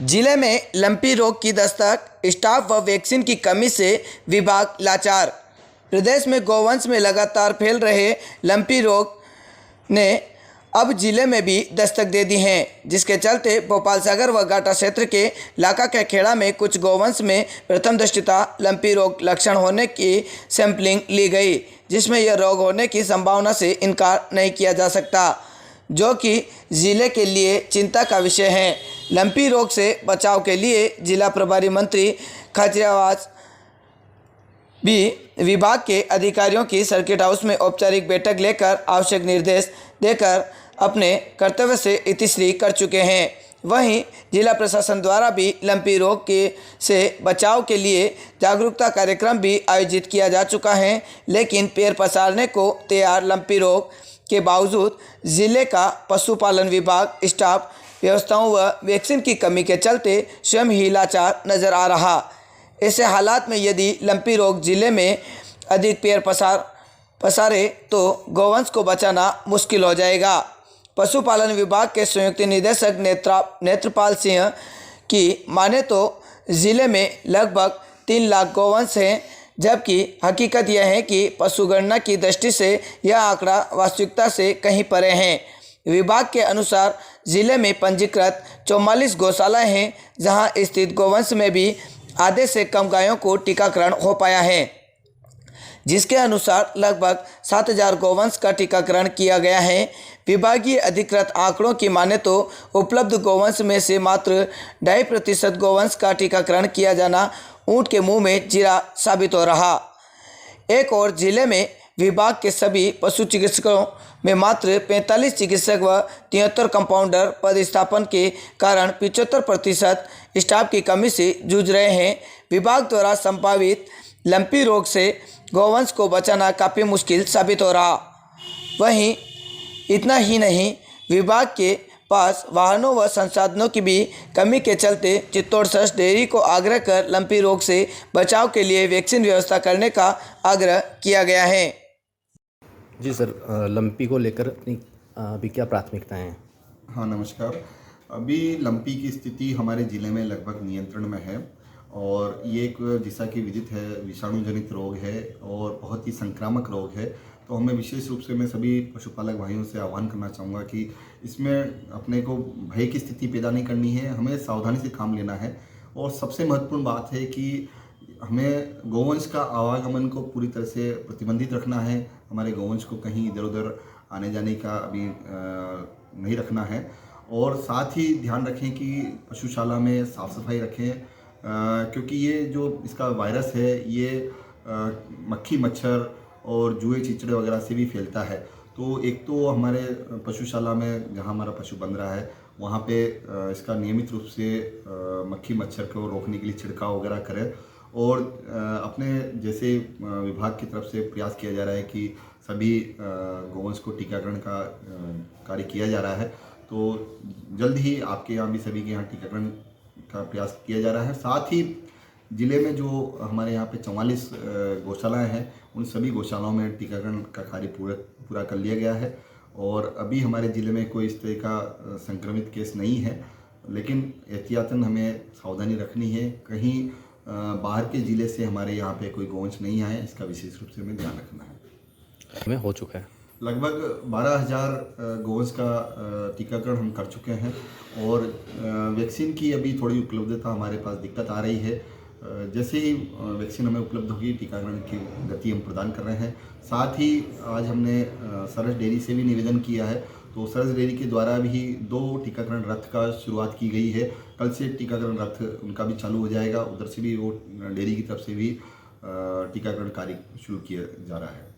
जिले में लंपी रोग की दस्तक, स्टाफ व वैक्सीन की कमी से विभाग लाचार। प्रदेश में गौवंश में लगातार फैल रहे लंपी रोग ने अब जिले में भी दस्तक दे दी है, जिसके चलते भोपाल सागर व घाटा क्षेत्र के लाका के खेड़ा में कुछ गौवंश में प्रथम दृष्टया लंपी रोग लक्षण होने की सैंपलिंग ली गई, जिसमें यह रोग होने की संभावना से इनकार नहीं किया जा सकता, जो कि जिले के लिए चिंता का विषय है। लंपी रोग से बचाव के लिए जिला प्रभारी मंत्री खजरावाज भी विभाग के अधिकारियों की सर्किट हाउस में औपचारिक बैठक लेकर आवश्यक निर्देश देकर अपने कर्तव्य से इतिश्री कर चुके हैं। वहीं जिला प्रशासन द्वारा भी लंपी रोग के से बचाव के लिए जागरूकता कार्यक्रम भी आयोजित किया जा चुका है, लेकिन पैर पसारने को तैयार लंपी रोग के बावजूद जिले का पशुपालन विभाग स्टाफ, व्यवस्थाओं व वैक्सीन की कमी के चलते स्वयं ही लाचार नजर आ रहा। ऐसे हालात में यदि लंपी रोग जिले में अधिक पैर पसारे तो गौवंश को बचाना मुश्किल हो जाएगा। पशुपालन विभाग के संयुक्त निदेशक नेत्रपाल सिंह की माने तो जिले में लगभग 3 लाख गौवंश हैं, जबकि हकीकत यह है कि पशुगणना की दृष्टि से यह आंकड़ा वास्तविकता से कहीं परे है। विभाग के अनुसार जिले में पंजीकृत 44 गौशालाएं हैं, जहां स्थित गौवंश में भी आधे से कम गायों को टीकाकरण हो पाया है, जिसके अनुसार लगभग 7000 गौवंश का टीकाकरण किया गया है। विभागीय अधिकृत आंकड़ों की माने तो उपलब्ध गौवंश में से मात्र 2.5% गौवंश का टीकाकरण किया जाना ऊंट के मुंह में जीरा साबित हो रहा। एक और जिले में विभाग के सभी पशु चिकित्सकों में मात्र 45 चिकित्सक व 73 कंपाउंडर पदस्थापन के कारण 75% स्टाफ की कमी से जूझ रहे हैं। विभाग द्वारा संभावित लंपी रोग से गौवंश को बचाना काफ़ी मुश्किल साबित हो रहा। वहीं इतना ही नहीं, विभाग के पास वाहनों व संसाधनों की भी कमी के चलते चित्तौड़ सस डेयरी को आग्रह कर लंपी रोग से बचाव के लिए वैक्सीन व्यवस्था करने का आग्रह किया गया है। जी सर, लंपी को लेकर अपनी अभी क्या प्राथमिकताएं हैं? हाँ नमस्कार। अभी लंपी की स्थिति हमारे ज़िले में लगभग नियंत्रण में है और ये एक जैसा कि विदित है विषाणु जनित रोग है और बहुत ही संक्रामक रोग है। तो हमें विशेष रूप से मैं सभी पशुपालक भाइयों से आह्वान करना चाहूँगा कि इसमें अपने को भय की स्थिति पैदा नहीं करनी है, हमें सावधानी से काम लेना है। और सबसे महत्वपूर्ण बात है कि हमें गौवंश का आवागमन को पूरी तरह से प्रतिबंधित रखना है। हमारे गौवंश को कहीं इधर उधर आने जाने का अभी नहीं रखना है और साथ ही ध्यान रखें कि पशुशाला में साफ़ सफाई रखें, क्योंकि ये जो इसका वायरस है ये मक्खी मच्छर और जुए चिचड़े वगैरह से भी फैलता है। तो एक तो हमारे पशुशाला में जहाँ हमारा पशु बन रहा है वहाँ पे इसका नियमित रूप से मक्खी मच्छर को रोकने के लिए छिड़काव वगैरह करें और अपने जैसे विभाग की तरफ से प्रयास किया जा रहा है कि सभी गौवंश को टीकाकरण का कार्य किया जा रहा है। तो जल्द ही आपके यहाँ भी सभी के यहाँ टीकाकरण का प्रयास किया जा रहा है। साथ ही ज़िले में जो हमारे यहाँ पे 44 गौशालाएँ हैं उन सभी गौशालाओं में टीकाकरण का कार्य पूरा कर लिया गया है और अभी हमारे ज़िले में कोई इस तरह का संक्रमित केस नहीं है, लेकिन एहतियातन हमें सावधानी रखनी है। कहीं बाहर के ज़िले से हमारे यहाँ पे कोई गौवंश नहीं आए, इसका विशेष रूप से हमें ध्यान रखना है। हमें हो चुका है लगभग 12000 गौवंश का टीकाकरण हम कर चुके हैं और वैक्सीन की अभी थोड़ी उपलब्धता हमारे पास दिक्कत आ रही है। जैसे ही वैक्सीन हमें उपलब्ध होगी टीकाकरण की गति हम प्रदान कर रहे हैं। साथ ही आज हमने सरस डेयरी से भी निवेदन किया है, तो सरस डेयरी के द्वारा भी 2 टीकाकरण रथ का शुरुआत की गई है। कल से टीकाकरण रथ उनका भी चालू हो जाएगा, उधर से भी वो डेयरी की तरफ से भी टीकाकरण कार्य शुरू किया जा रहा है।